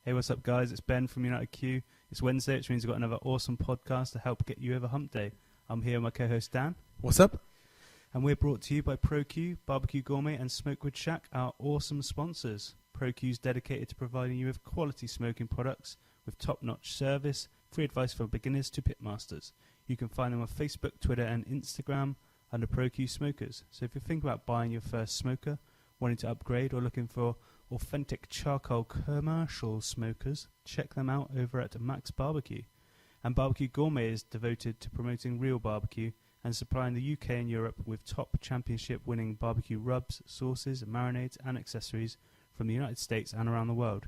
Hey, what's up, guys? It's Ben from UnitedQ. It's Wednesday, which means we've got another awesome podcast to help get you over hump day. I'm here with my co-host Dan. What's up? And we're brought to you by ProQ, BBQ Gourmet and Smokewood Shack, our awesome sponsors. ProQ is dedicated to providing you with quality smoking products with top-notch service, free advice for beginners to pitmasters. You can find them on Facebook, Twitter and Instagram under ProQ Smokers. So if you think about buying your first smoker, wanting to upgrade or looking for authentic charcoal commercial smokers, check them out over at Max Barbecue. And BBQ Gourmet is devoted to promoting real barbecue and supplying the UK and Europe with top championship-winning barbecue rubs, sauces, marinades and accessories from the United States and around the world.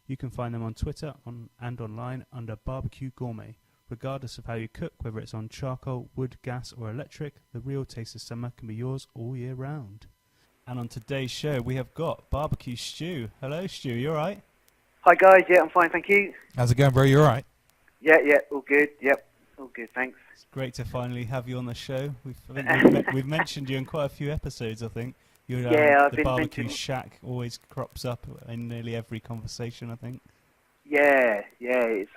You can find them on Twitter and online under BBQ Gourmet. Regardless of how you cook, whether it's on charcoal, wood, gas or electric, the real taste of summer can be yours all year round. And on today's show, we have got BBQ Stu. Hello, Stu. You all right? Hi, guys. Yeah, I'm fine, thank you. How's it going, bro? You all right? Yeah, all good. Yep, all good, thanks. It's great to finally have you on the show. We've mentioned you in quite a few episodes, I think. The BBQ Shack always crops up in nearly every conversation, I think. Yeah. It's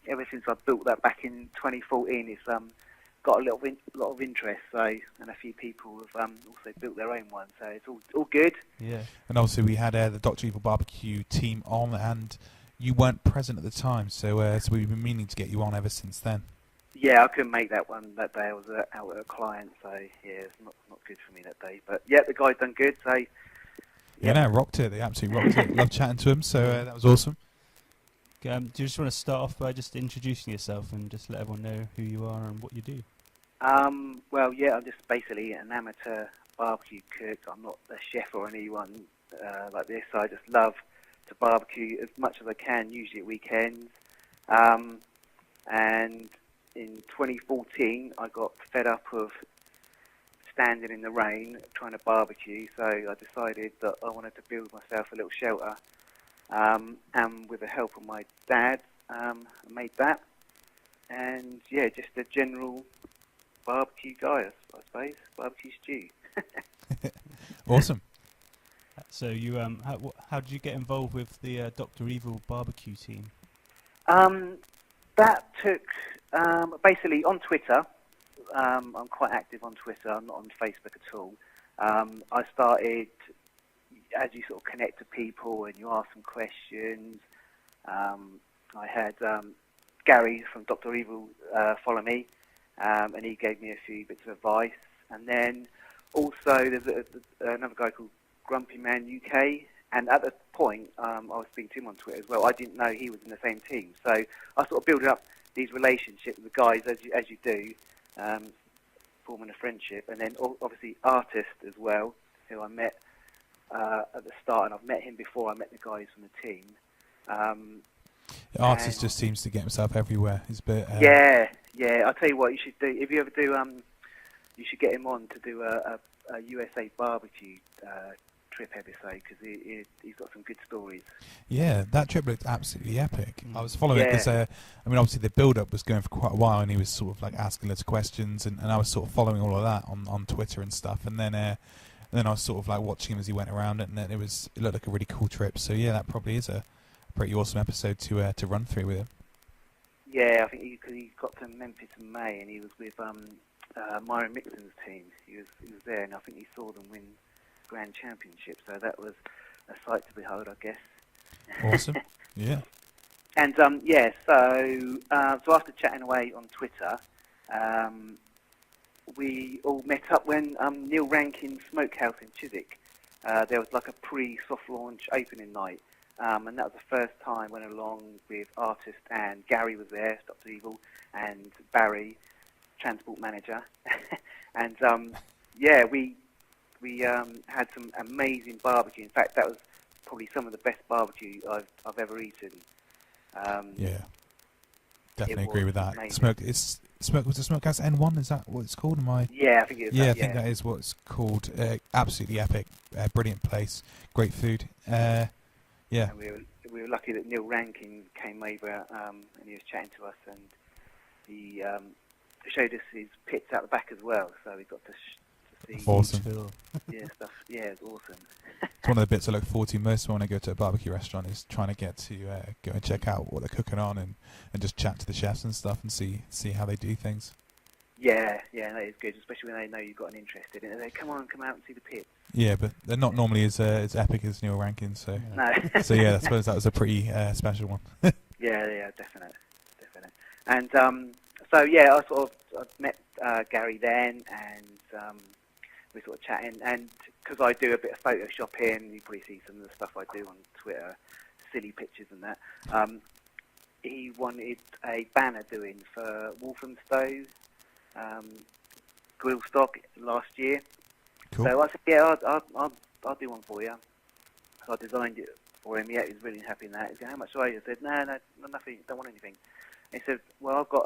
ever since I built that back in 2014, it's got a lot of interest. So, and a few people have also built their own one. So it's all good. Yeah. And obviously we had the Dr. Evil Barbecue team on, and you weren't present at the time, so we've been meaning to get you on ever since then. Yeah, I couldn't make that one that day. I was out with a client, so yeah, it's not good for me that day. But yeah, the guys done good. So yeah, rocked it. They absolutely rocked it. Loved chatting to them. So that was awesome. Do you just want to start off by just introducing yourself and just let everyone know who you are and what you do? Well, yeah, I'm just basically an amateur barbecue cook. I'm not a chef or anyone like this. So I just love to barbecue as much as I can, usually at weekends. And in 2014, I got fed up of standing in the rain trying to barbecue, so I decided that I wanted to build myself a little shelter. And with the help of my dad, I made that. And yeah, just a general barbecue guy, I suppose. Barbecue Stu. Awesome. So you, how did you get involved with the Dr. Evil barbecue team? That took basically on Twitter. I'm quite active on Twitter. I'm not on Facebook at all. I started, as you sort of connect to people and you ask them questions. I had Gary from Dr. Evil follow me, and he gave me a few bits of advice. And then also there's another guy called Grumpy Man UK, and at the point I was speaking to him on Twitter as well. I didn't know he was in the same team, so I sort of built up these relationships with the guys as you do, forming a friendship, and then obviously Artist as well, who I met at the start, and I've met him before I met the guys from the team. Artist just seems to get himself everywhere. He's a bit. Yeah. I'll tell you what you should do. If you ever do, you should get him on to do a USA barbecue trip episode, because he's got some good stories. Yeah, that trip looked absolutely epic. I was following it because, I mean, obviously the build-up was going for quite a while, and he was sort of like asking lots of questions, and I was sort of following all of that on Twitter and stuff, and then I was sort of like watching him as he went around, and then it looked like a really cool trip. So yeah, that probably is a pretty awesome episode to run through with him. Yeah, I think because he got to Memphis in May, and he was with Myron Mixon's team. He was there, and I think he saw them win Grand Championship, so that was a sight to behold, I guess. Awesome. Yeah. And so after chatting away on Twitter, we all met up when Neil Rankin's Smokehouse in Chiswick. There was like a pre-soft launch opening night, and that was the first time I went along with Artist, and Gary was there, Dr. Evil, and Barry, transport manager, and we had some amazing barbecue. In fact, that was probably some of the best barbecue I've ever eaten. Yeah, definitely agree with that. Amazing. Was the Smokehouse N1? Is that what it's called? Yeah, I think it is. Yeah, I think that is what it's called. Absolutely epic, brilliant place, great food. Yeah. And we were lucky that Neil Rankin came over and he was chatting to us, and he showed us his pits out the back as well. So we got to see. Awesome. Yeah, stuff. Yeah, it's awesome. It's one of the bits I look forward to most when I go to a barbecue restaurant is trying to get to go and check out what they're cooking on and just chat to the chefs and stuff and see how they do things. Yeah, that is good, especially when they know you've got an interest in it. They come out and see the pits. Yeah, but they're not normally as epic as Neil Rankin, so No. so yeah, I suppose that was a pretty special one. Yeah, definite. And so yeah, I met Gary then, and we sort of chatting, and because I do a bit of photoshopping, you probably see some of the stuff I do on Twitter, silly pictures and that. He wanted a banner doing for Walthamstow grill stock last year. Cool. So I said, yeah, I'll do one for you. So I designed it for him. Yeah, he was really happy in that. He said, how much do I? I said, no, nothing. Don't want anything. He said, well, I've got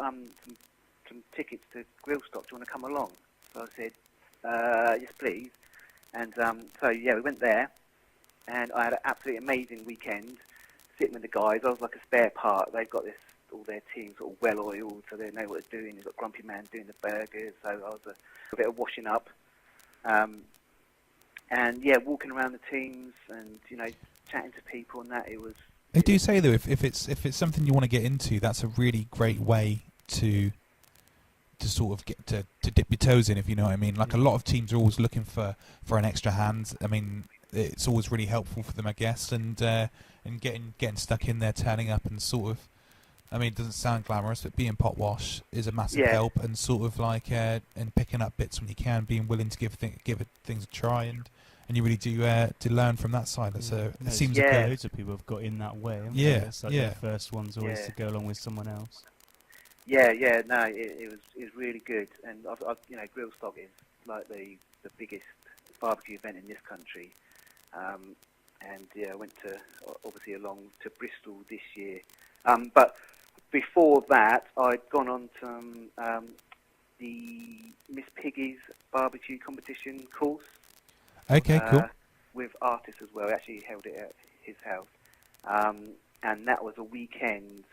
some tickets to grill stock. Do you want to come along? So I said, yes, please. And so yeah, we went there, and I had an absolutely amazing weekend sitting with the guys. I was like a spare part. They've got all their teams sort of well oiled, so they know what they're doing. You've got Grumpy Man doing the burgers, so I was a bit of washing up. And yeah, walking around the teams and chatting to people and that. They do say though, if it's something you want to get into, that's a really great way to sort of get to dip your toes in, if you know what I mean. Like a lot of teams are always looking for an extra hand. I mean, it's always really helpful for them, I guess, and getting stuck in there, turning up, and sort of. I mean, it doesn't sound glamorous, but being pot wash is a massive help, and sort of like and picking up bits when you can, being willing to give things a try, and you really do to learn from that side. That's it seems like loads of people have got in that way. It's like their first one's always to go along with someone else. Yeah, no, it was really good, and I've grill stock is like the biggest barbecue event in this country, and yeah, I went obviously along to Bristol this year, but before that I'd gone on to the Miss Piggy's barbecue competition course. Okay, cool. With artists as well. We actually held it at his house, and that was a weekend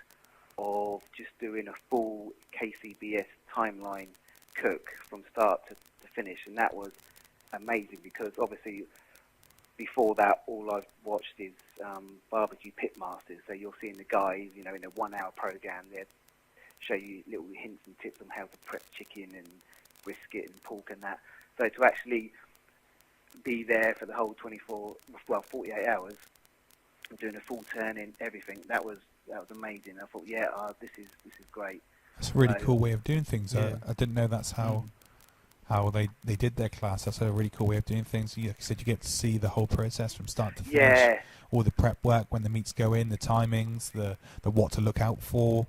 of just doing a full KCBS timeline cook from start to finish, and that was amazing because obviously before that all I've watched is barbecue pitmasters, so you're seeing the guys in a 1 hour program, they show you little hints and tips on how to prep chicken and brisket and pork and that. So to actually be there for the whole 48 hours doing a full turn in everything, that was amazing. I thought, this is great. That's a really cool way of doing things. Yeah. I didn't know that's how they did their class. That's a really cool way of doing things. Like you said, you get to see the whole process from start to finish. All the prep work, when the meats go in, the timings, the what to look out for,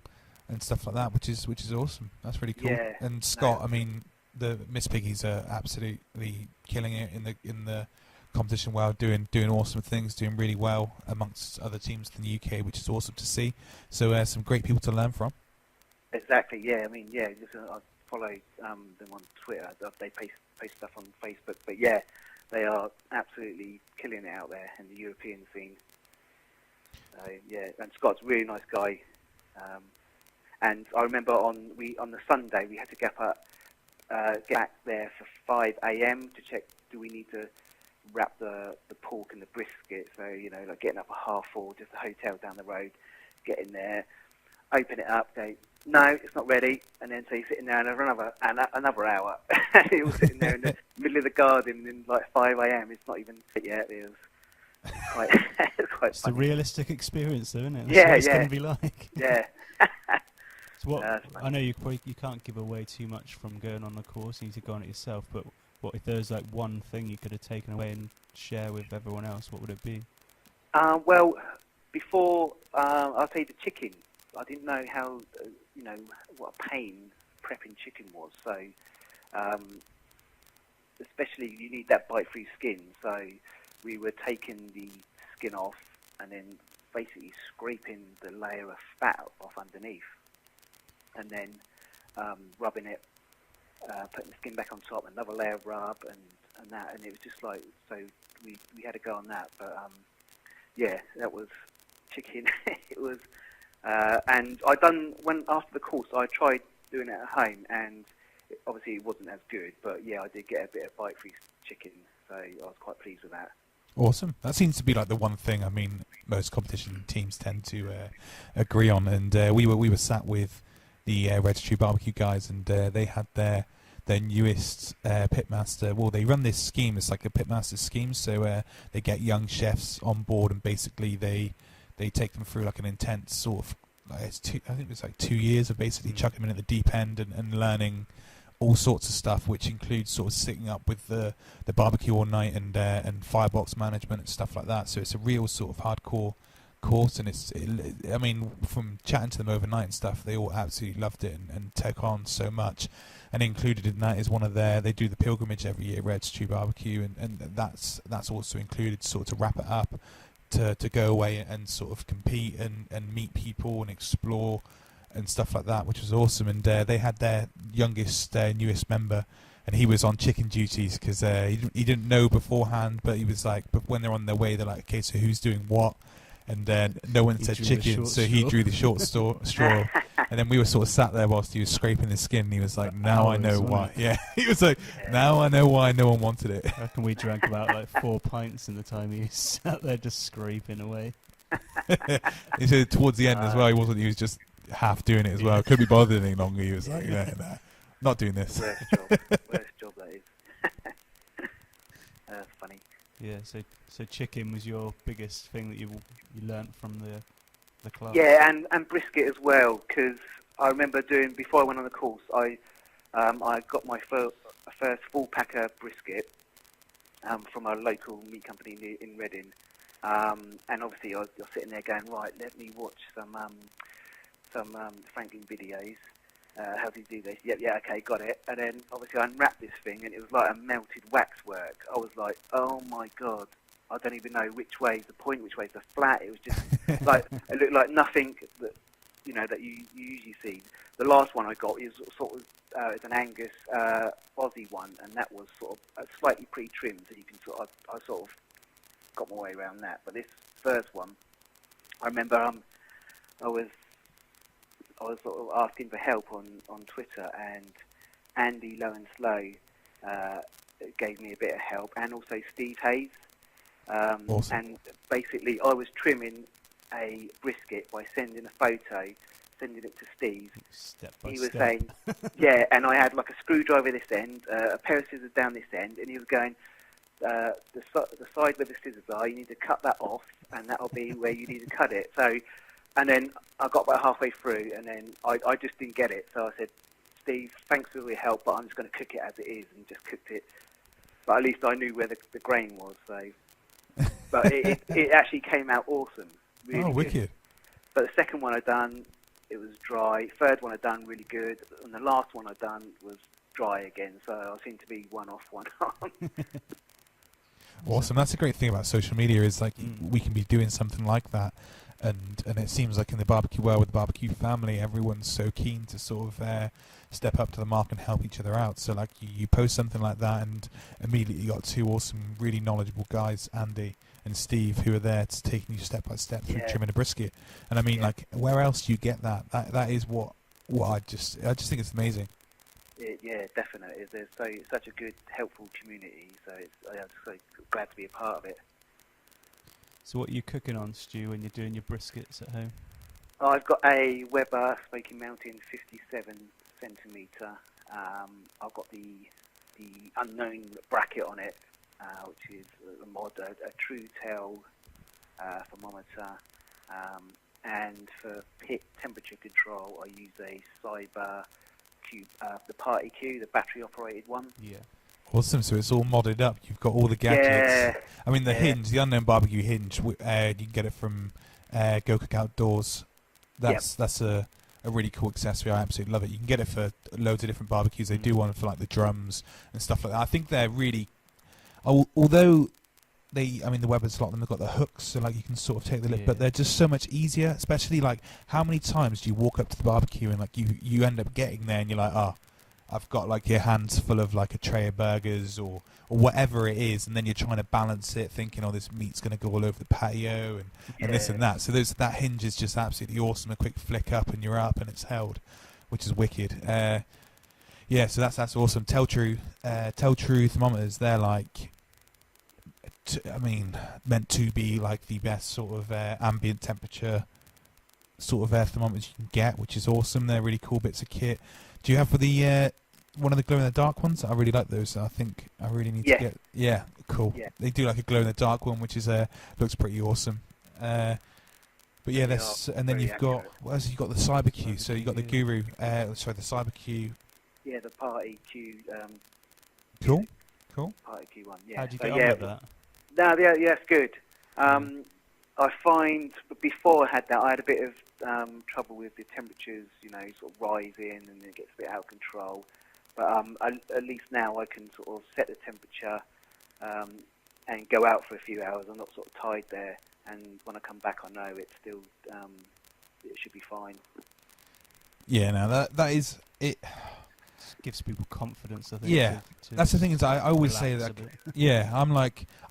and stuff like that, which is awesome. That's really cool. Yeah. And Scott, I mean, the Miss Piggies are absolutely killing it in the competition. Well, doing awesome things, doing really well amongst other teams in the UK, which is awesome to see. So some great people to learn from. Exactly. Yeah. I mean, I follow them on Twitter. They post stuff on Facebook, but yeah, they are absolutely killing it out there in the European scene. And Scott's a really nice guy. And I remember on the Sunday we had to get back there for 5 a.m. to check, do we need to wrap the pork and the brisket? So like getting up at 4:30, just a hotel down the road, getting there, open it up, go, no, it's not ready, and then so you're sitting there another hour. You're all sitting there in the middle of the garden in like 5 a.m. It's not even yet. It was quite it's funny. a realistic experience, though, isn't it? That's what it's going to be like. Yeah. So I know you can't give away too much from going on the course. You need to go on it yourself. But what if there's like one thing you could have taken away and share with everyone else? What would it be? Well, before I'll tell you the chicken. I didn't know how what a pain prepping chicken was. So especially you need that bite-free skin. So we were taking the skin off and then basically scraping the layer of fat off underneath, and then rubbing it, putting the skin back on top, another layer of rub, and that, and it was just like, so we had to go on that, but that was chicken. It was, and after the course, I tried doing it at home, and obviously it wasn't as good, but yeah, I did get a bit of bite-free chicken, so I was quite pleased with that. Awesome. That seems to be like the one thing. I mean, most competition teams tend to agree on. And we were sat with the Registry Barbecue guys, and they had their newest pitmaster. Well, they run this scheme. It's like a pitmaster scheme. So they get young chefs on board, and basically they take them through like an intense sort of. Like I think it's like 2 years of basically chucking them in at the deep end and learning all sorts of stuff, which includes sort of sitting up with the barbecue all night and firebox management and stuff like that. So it's a real sort of hardcore course, and I mean, from chatting to them overnight and stuff, they all absolutely loved it and took on so much. And included in that is they do the pilgrimage every year, Registry Barbecue, and that's also included sort of to wrap it up, to go away and sort of compete and meet people and explore and stuff like that, which was awesome. And they had their newest member, and he was on chicken duties because he didn't know beforehand, but he was like, but when they're on their way, they're like, okay, so who's doing what? And no one said chicken, so he drew the short straw. And then we were sort of sat there whilst he was scraping his skin, and he was like, now I know why. Yeah, he was like, now I know why no one wanted it. I reckon we drank about like 4 pints in the time he sat there just scraping away. He said towards the end as well, he was just half doing it as well. Couldn't be bothered any longer. He was like, nah, not doing this. Worst job that is. That's funny. Yeah, so chicken was your biggest thing that you learnt from the club. Yeah, and brisket as well, because I remember before I went on the course, I got my first full packer brisket from a local meat company in Reading, and obviously I was sitting there going, right, let me watch some Franklin videos. How do you do this? Yeah, okay, got it. And then obviously I unwrapped this thing, and it was like a melted waxwork. I was like, oh my god, I don't even know which way's the point, which way's the flat. It was just like, it looked like nothing that that you usually see. The last one I got is sort of it's an Angus Aussie one, and that was sort of slightly pre-trimmed, so you can I sort of got my way around that. But this first one, I remember I was sort of asking for help on Twitter, and Andy Low and Slow gave me a bit of help, and also Steve Hayes. Awesome. And basically, I was trimming a brisket by sending it to Steve. Step by he was step. saying, yeah, and I had like a screwdriver this end, a pair of scissors down this end, and he was going, the side where the scissors are, you need to cut that off, and that'll be where you need to cut it. So, and then I got about halfway through, and then I just didn't get it. So I said, Steve, thanks for your help, but I'm just going to cook it as it is, and just cooked it. But at least I knew where the grain was. So, but it actually came out awesome. Really good. Wicked. But the second one I done, it was dry. Third one I done, really good. And the last one I done was dry again. So I seem to be one off, one on. Awesome. That's a great thing about social media is like we can be doing something like that, and it seems like in the barbecue world with the barbecue family, everyone's so keen to sort of step up to the mark and help each other out. So like you post something like that, and immediately you got two awesome, really knowledgeable guys, Andy and Steve, who are there to taking you step by step through trimming a brisket. And I mean, like, where else do you get that? That is what I just think it's amazing. Yeah, definitely. There's such a good, helpful community. So I'm so glad to be a part of it. So what are you cooking on, Stu, when you're doing your briskets at home? I've got a Weber Smoky Mountain 57 centimetre. I've got the unknown bracket on it, which is a mod, a True Tail thermometer. And for pit temperature control, I use a Cyber Cube, the Party Q, the battery operated one. Yeah. Awesome. So it's all modded up. You've got all the gadgets. Yeah. I mean, the hinge, the Unknown Barbecue hinge, you can get it from Go Cook Outdoors. That's a really cool accessory. I absolutely love it. You can get it for loads of different barbecues. They do one for like the drums and stuff like that. I think they're really, although the Webers, a lot of them have got the hooks, so like you can sort of take the lid, but they're just so much easier. Especially like, how many times do you walk up to the barbecue and like you end up getting there and you're like, oh, I've got like your hands full of like a tray of burgers or whatever it is, and then you're trying to balance it, thinking, oh, this meat's going to go all over the patio and this and that. So that hinge is just absolutely awesome. A quick flick up and you're up and it's held, which is wicked. Yeah, so that's awesome. Tell True thermometers. They're like, meant to be like the best sort of ambient temperature sort of air thermometers you can get, which is awesome. They're really cool bits of kit. Do you have for the one of the glow in the dark ones? I really like those. I think I really need to get. Yeah, cool. Yeah. They do like a glow in the dark one, which is looks pretty awesome. But yeah, and then you've got what else? You've got the CyberQ. So you've got the Guru. The CyberQ. Yeah, the Party Q. Cool. Party Q one. Yeah. How'd you get on with that? No, yeah, it's good. I find before I had that, I had a bit of trouble with the temperatures, sort of rising, and it gets a bit out of control. But at least now I can sort of set the temperature and go out for a few hours. I'm not sort of tied there, and when I come back, I know it's still it should be fine. Yeah, no, that is it. Gives people confidence, I think. Yeah, that's the thing is I always say that. Yeah, I'm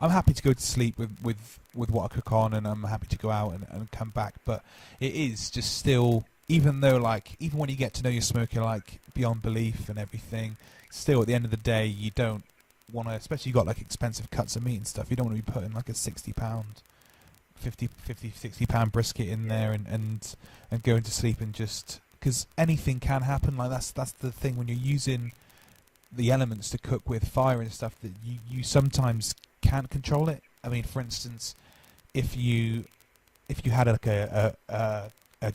happy to go to sleep with what I cook on, and I'm happy to go out and come back. But it is just still, even when you get to know your smoker like beyond belief and everything, still at the end of the day you don't want to, especially you got like expensive cuts of meat and stuff. You don't want to be putting like a £60, 60 pound brisket in there and going to sleep and just. Because anything can happen. Like that's the thing when you're using the elements to cook with, fire and stuff, that you sometimes can't control it. I mean, for instance, if you had like a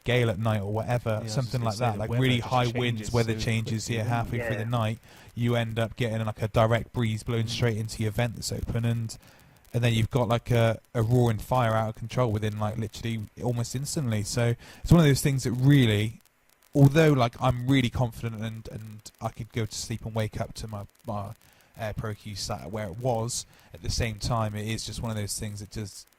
gale at night or whatever, something like that, like really high winds, weather changes halfway through the night, you end up getting like a direct breeze blowing straight into your vent that's open, and then you've got like a roaring fire out of control within like literally almost instantly. So it's one of those things that really. Although, like, I'm really confident and I could go to sleep and wake up to my ProQ sat where it was, at the same time, it is just one of those things that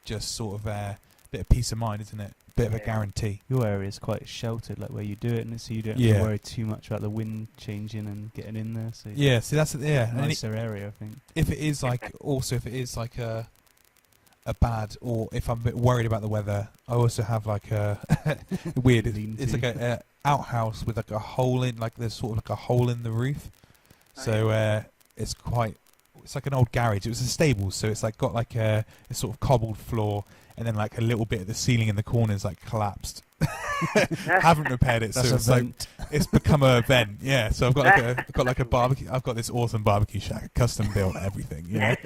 just sort of a bit of peace of mind, isn't it? Bit of a guarantee. Your area is quite sheltered, like where you do it, and so you don't have to worry too much about the wind changing and getting in there. So see, that's a nicer area, I think. If it is like a bad, or if I'm a bit worried about the weather, I also have like a weird. It's like a outhouse with like a hole in, like there's sort of like a hole in the roof. So it's like an old garage. It was a stable, so it's like got like a sort of cobbled floor, and then like a little bit of the ceiling in the corners like collapsed. Haven't repaired it, so it's like it's become a vent. Yeah, so I've got like a barbecue. I've got this awesome barbecue shack, custom built, everything.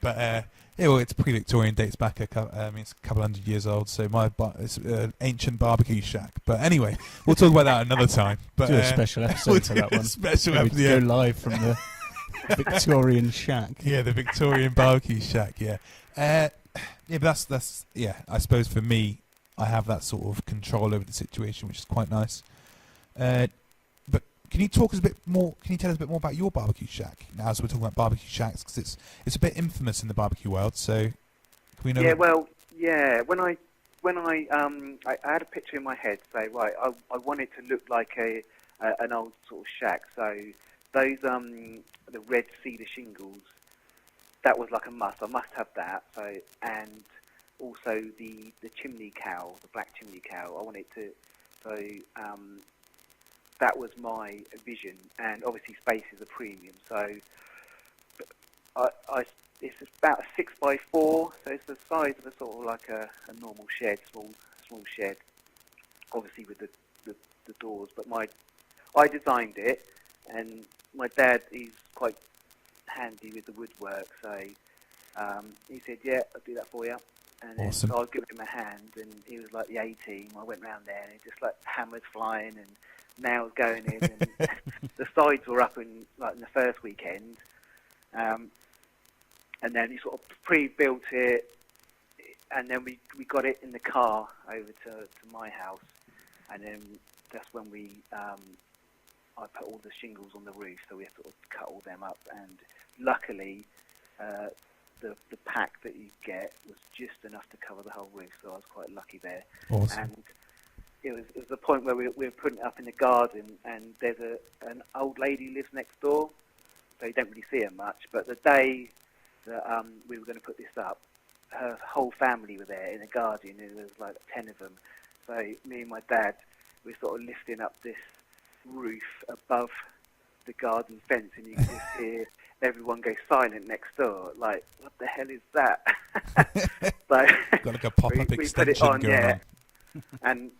But it's pre-Victorian, dates back it's a couple hundred years old. So it's an ancient barbecue shack. But anyway, we'll talk about that another time. But do a special episode for that one. Special episode. Go live from the Victorian shack. Yeah, the Victorian barbecue shack. Yeah, but that's I suppose for me, I have that sort of control over the situation, which is quite nice. But can you talk us a bit more? Can you tell us a bit more about your barbecue shack now, as we're talking about barbecue shacks, because it's a bit infamous in the barbecue world. So, can we know? When I had a picture in my head, say right, I want it to look like an old sort of shack. So those the red cedar shingles, that was like a must. I must have that. So and also the chimney cowl, the black chimney cowl. I wanted to. So that was my vision, and obviously space is a premium. So it's about a 6x4, so it's the size of a sort of like a normal shed, small shed. Obviously with the doors, but I designed it, and my dad, he's quite handy with the woodwork, so he said, "Yeah, I'll do that for you." And then, awesome. So I gave him a hand, and he was like the A-team. I went round there, and it just like hammers flying and nails going in, and the sides were up in the first weekend, and then he sort of pre-built it, and then we got it in the car over to my house, and then that's when I put all the shingles on the roof, so we had to sort of cut all them up, and luckily the pack that you get was just enough to cover the whole roof, so I was quite lucky there. Awesome. And it was the point where we were putting it up in the garden, and there's an old lady who lives next door, so you don't really see her much, but the day that we were going to put this up, her whole family were there in the garden, and there was like 10 of them. So me and my dad, we were sort of lifting up this roof above the garden fence, and you can just hear everyone go silent next door. Like, what the hell is that? So got like a pop-up we extension put it on, going on.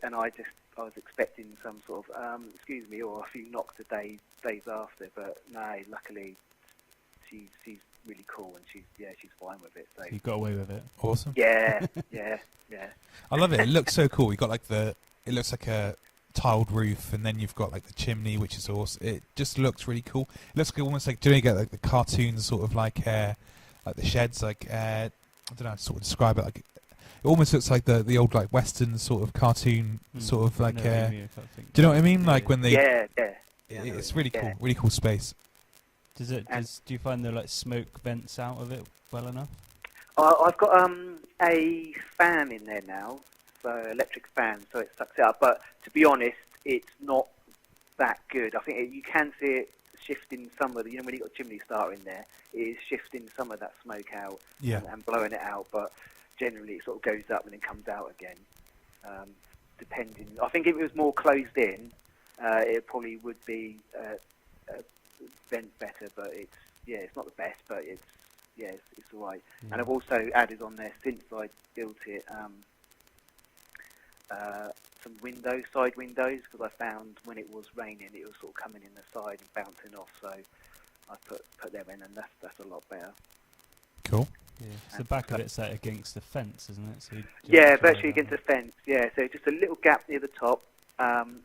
and I was expecting some sort of excuse me, or a few knocks a day days after, but no, luckily she's really cool, and she's fine with it. So You got away with it. Awesome. yeah. I love it. It looks so cool. You got like it looks like a tiled roof, and then you've got like the chimney, which is awesome. It just looks really cool. It looks like almost like doing it like the cartoons, sort of like the sheds. Like I don't know how to sort of describe it. Like it almost looks like the old like Western sort of cartoon, sort of like. No, I do you know what I mean? Like when they. Yeah. It's really cool. Really cool space. Do you find the like smoke vents out of it well enough? I've got a fan in there now, so electric fan, so it sucks it up. But to be honest, it's not that good. I think you can see it shifting some of the, when you've got a chimney starter in there, it is shifting some of that smoke out and blowing it out. But generally, it sort of goes up and then comes out again. Depending, I think if it was more closed in, it probably would be vent better. But it's not the best, but it's all right. And I've also added on there, since I built it, some side windows, because I found when it was raining, it was sort of coming in the side and bouncing off. So I put them in, and that's a lot better. Cool. Yeah. So the back of it's like against the fence, isn't it? So virtually against the fence. Yeah, so just a little gap near the top, and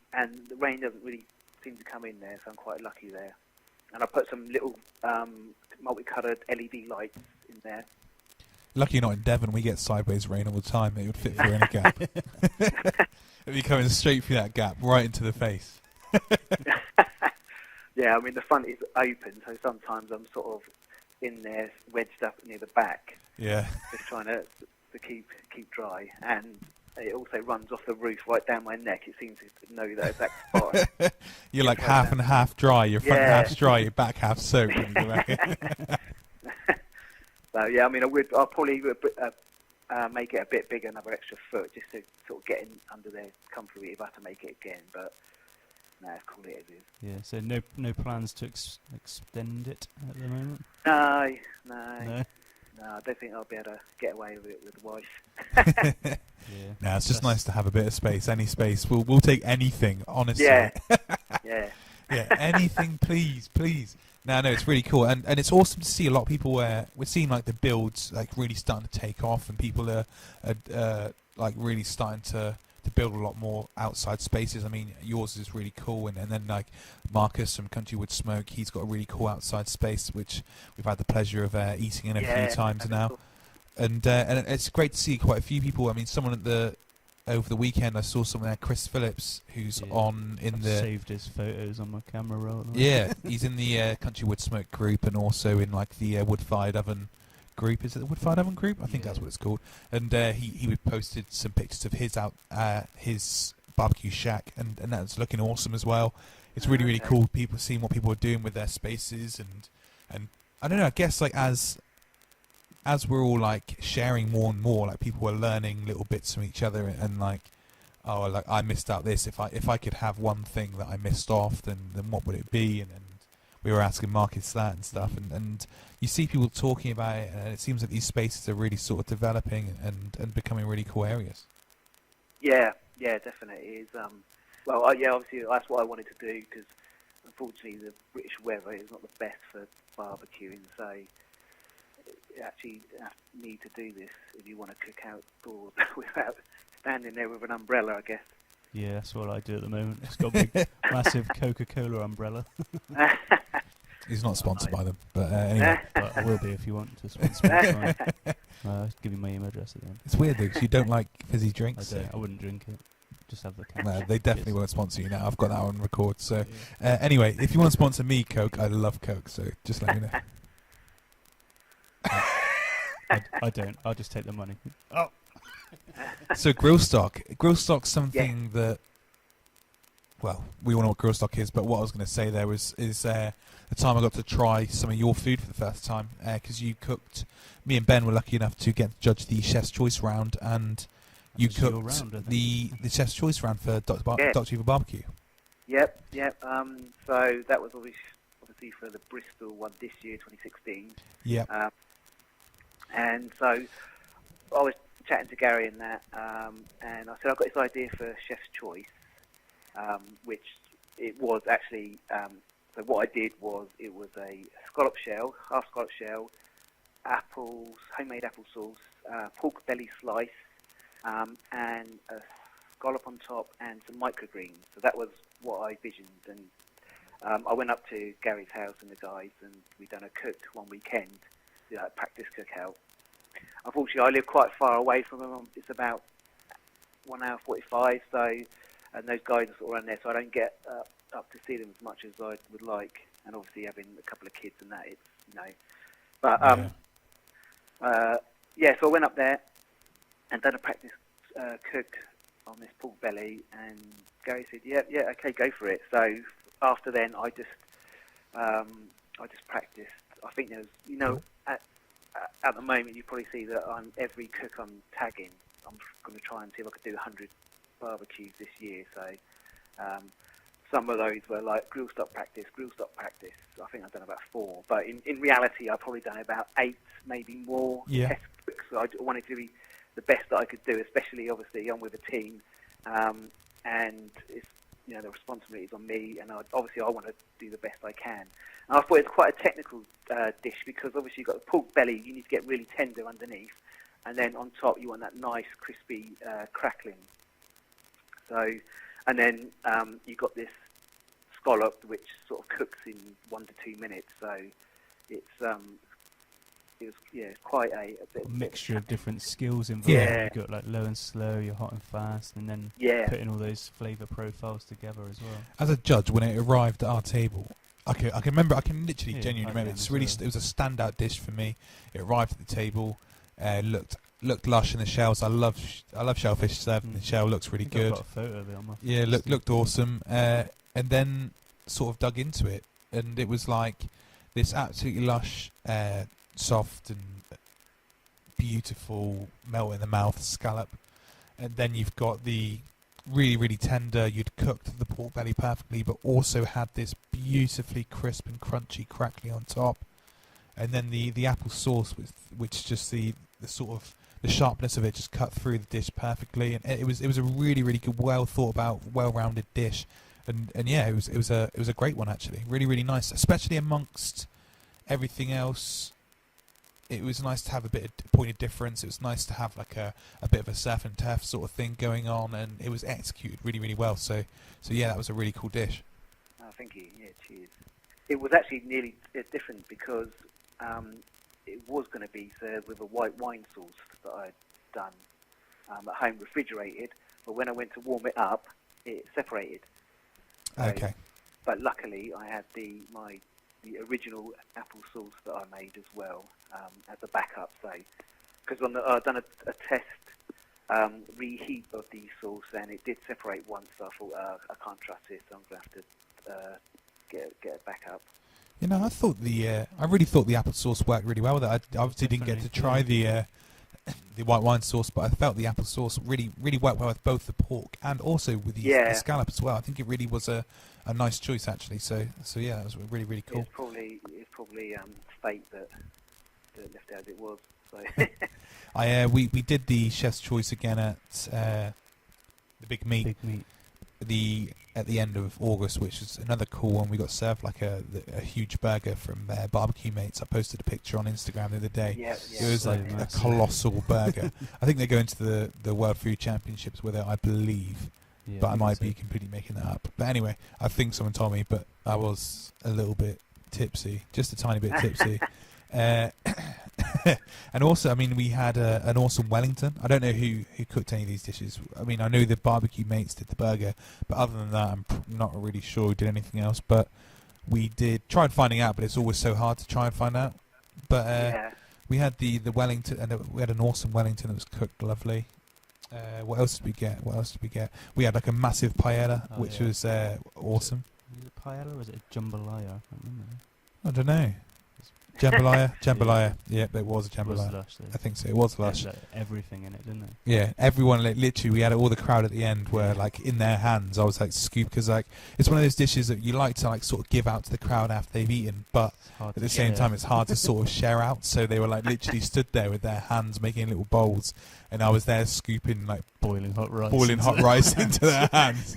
the rain doesn't really seem to come in there, so I'm quite lucky there. And I put some little multicoloured LED lights in there. Lucky you're not in Devon. We get sideways rain all the time. It would fit through any gap. It'd be coming straight through that gap, right into the face. Yeah, I mean the front is open, so sometimes I'm sort of in there, wedged up near the back. Yeah. Just trying to keep dry, and it also runs off the roof right down my neck. It seems to know that exact spot. You're like half and half dry. Your front half's dry, your back half's soaked. When you go back. So yeah, I mean, I'll probably make it a bit bigger, another extra foot, just to sort of get in under there comfortably if I have to make it again. But no, it's cool it is. Yeah. So no plans to extend it at the moment. No. No, I don't think I'll be able to get away with it with the wife. Yeah. No, it's just nice to have a bit of space. Any space, we'll take anything. Honestly. Yeah. Yeah. Anything, please. No, it's really cool, and it's awesome to see a lot of people where we're seeing like the builds like really starting to take off, and people are like really starting to build a lot more outside spaces. I mean, yours is really cool, and then like Marcus from Countrywood Smoke, he's got a really cool outside space which we've had the pleasure of eating in a few times now. Cool. And it's great to see quite a few people. I mean, someone over the weekend I saw someone there, Chris Phillips, who's I've saved his photos on my camera roll. Yeah, he's in the Countrywood Smoke group, and also in like the Wood-Fired Oven group. Is it the Wood-Fired Oven group? I think that's what it's called. And he posted some pictures of his BBQ Shack, and that's looking awesome as well. It's really cool. People seeing what people are doing with their spaces, and I don't know. I guess like as we're all like sharing more and more, like people are learning little bits from each other, and like, oh, like I missed out this. If I could have one thing that I missed off, then what would it be? And we were asking Marcus that and stuff, and you see people talking about it, and it seems like these spaces are really sort of developing and becoming really cool areas. Yeah, definitely it is. Obviously that's what I wanted to do, because unfortunately the British weather is not the best for barbecuing, so you actually need to do this if you want to cook outdoors without standing there with an umbrella, I guess. Yeah, that's what I do at the moment. It's got a big, massive Coca-Cola umbrella. He's not sponsored by them, but anyway. But I will be if you want to sponsor me. I'll give you my email address at the end. It's weird though, because you don't like fizzy drinks. I wouldn't drink it. Just have the can. No, they definitely won't sponsor you now. I've got that on record. So anyway, if you want to sponsor me, Coke, I love Coke, so just let me know. I don't. I'll just take the money. Oh. So grill stock's something that, well, we all know what grill stock is, but what I was going to say there is the time I got to try some of your food for the first time, because you cooked. Me and Ben were lucky enough to get to judge the Chef's Choice round, and you cooked the Chef's Choice round for Dr. Evil Barbecue. Yep. So that was obviously for the Bristol one this year, 2016. Yep. And so I was chatting to Gary in that, and I said I've got this idea for Chef's Choice, which it was actually. So what I did was it was a scallop shell, half scallop shell, apples, homemade apple sauce, pork belly slice, and a scallop on top, and some microgreens. So that was what I visioned, and I went up to Gary's house and the guys, and we done a cook one weekend, a practice cookout. Unfortunately, I live quite far away from them. It's about 1 hour 45, so, and those guys are sort of around there, so I don't get up to see them as much as I would like. And obviously, having a couple of kids and that, it's, But, so I went up there and done a practice cook on this pork belly, and Gary said, yeah, okay, go for it. So after then, I just practiced. I think there was, at the moment, you probably see that on every cook I'm tagging, I'm going to try and see if I could do 100 barbecues this year. So some of those were like grill stop practice. I think I've done about 4. But in reality, I've probably done about 8, maybe more test cooks. So I wanted to be the best that I could do, especially, obviously, I'm with a team. And it's, the responsibility is on me. And I want to do the best I can. And I thought it's quite a technical dish because obviously you've got the pork belly, you need to get really tender underneath, and then on top you want that nice crispy crackling. So, and then you've got this scallop which sort of cooks in 1 to 2 minutes. So it was quite a mixture of different skills involved. Yeah. You've got like low and slow, you're hot and fast, and then putting all those flavour profiles together as well. As a judge, when it arrived at our table, I can remember. I can literally genuinely remember. It was a standout dish for me. It arrived at the table, looked lush in the shells. I love shellfish served in the shell. Looks really good. I've got a photo of it on my looked awesome. And then sort of dug into it, and it was like this absolutely lush, soft and beautiful melt in the mouth scallop, and then you've got the really, really tender. You'd cooked the pork belly perfectly, but also had this beautifully crisp and crunchy, crackly on top. And then the apple sauce, which just the sort of the sharpness of it just cut through the dish perfectly. And it was a really, really good, well thought about, well-rounded dish. And it was a great one actually. Really, really nice, especially amongst everything else. It was nice to have a bit of point of difference. It was nice to have like a bit of a surf and turf sort of thing going on, and it was executed really, really well. So yeah, that was a really cool dish. Oh, thank you. Yeah, cheers. It was actually nearly different because it was going to be served with a white wine sauce that I'd done at home, refrigerated. But when I went to warm it up, it separated. Okay. But luckily, I had the original apple sauce that I made as well as a backup. So, because I've done a test reheat of the sauce, and it did separate once. So I thought I can't trust it, so I'm going to have to get it back up. I really thought the apple sauce worked really well. That I obviously didn't get to try the white wine sauce, but I felt the apple sauce really, really worked well with both the pork and also with the scallop as well. I think it really was a nice choice actually. So yeah, that was really, really cool. It's probably fate that left it as it was. So. We did the chef's choice again at the Big Meat. At the end of August, which is another cool one. We got served like a huge burger from BBQ Mates. I posted a picture on Instagram the other day. It was like a colossal burger. I think they're going to the World Food Championships with it, I believe. But I might be completely making that up. But anyway, I think someone told me, but I was a little bit tipsy, just a tiny bit tipsy. And also, I mean, we had an awesome Wellington. I don't know who cooked any of these dishes. I mean, I know the BBQ Mates did the burger, but other than that, I'm not really sure who did anything else. But we tried finding out, but it's always so hard to try and find out. But we had the Wellington, and we had an awesome Wellington that was cooked lovely. What else did we get? We had like a massive paella, which was awesome. Was it paella or was it a jambalaya? I can't remember. I don't know. Jambalaya. Yeah, it was a It was jambalaya. lush, though. I think so. It was lush. It had, like, everything in it, didn't it? Yeah, everyone, like, literally, we had all the crowd at the end were like in their hands. I was like scoop, because like it's one of those dishes that you like to like sort of give out to the crowd after they've eaten, but at the same time it's hard to sort of share out. So they were like literally stood there with their hands making little bowls, and I was there scooping like boiling hot rice into their hands.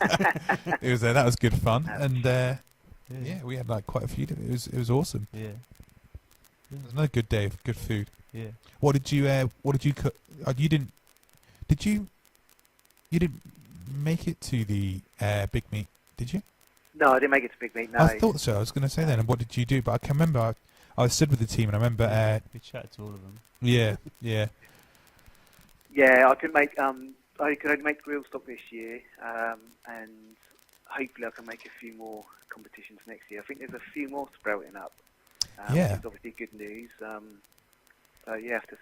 It was that was good fun, and yeah, we had like quite a few. It was awesome. Yeah. It was another good day of good food. Yeah. What did you cook? You didn't make it to the big meat, did you? No, I didn't make it to Big Meat, no. I thought so. I was going to say then. And what did you do? But I can remember I was stood with the team, and I remember we chatted to all of them. Yeah, I could only make grill stock this year, and hopefully I can make a few more competitions next year. I think there's a few more sprouting up, which is obviously good news. So you have to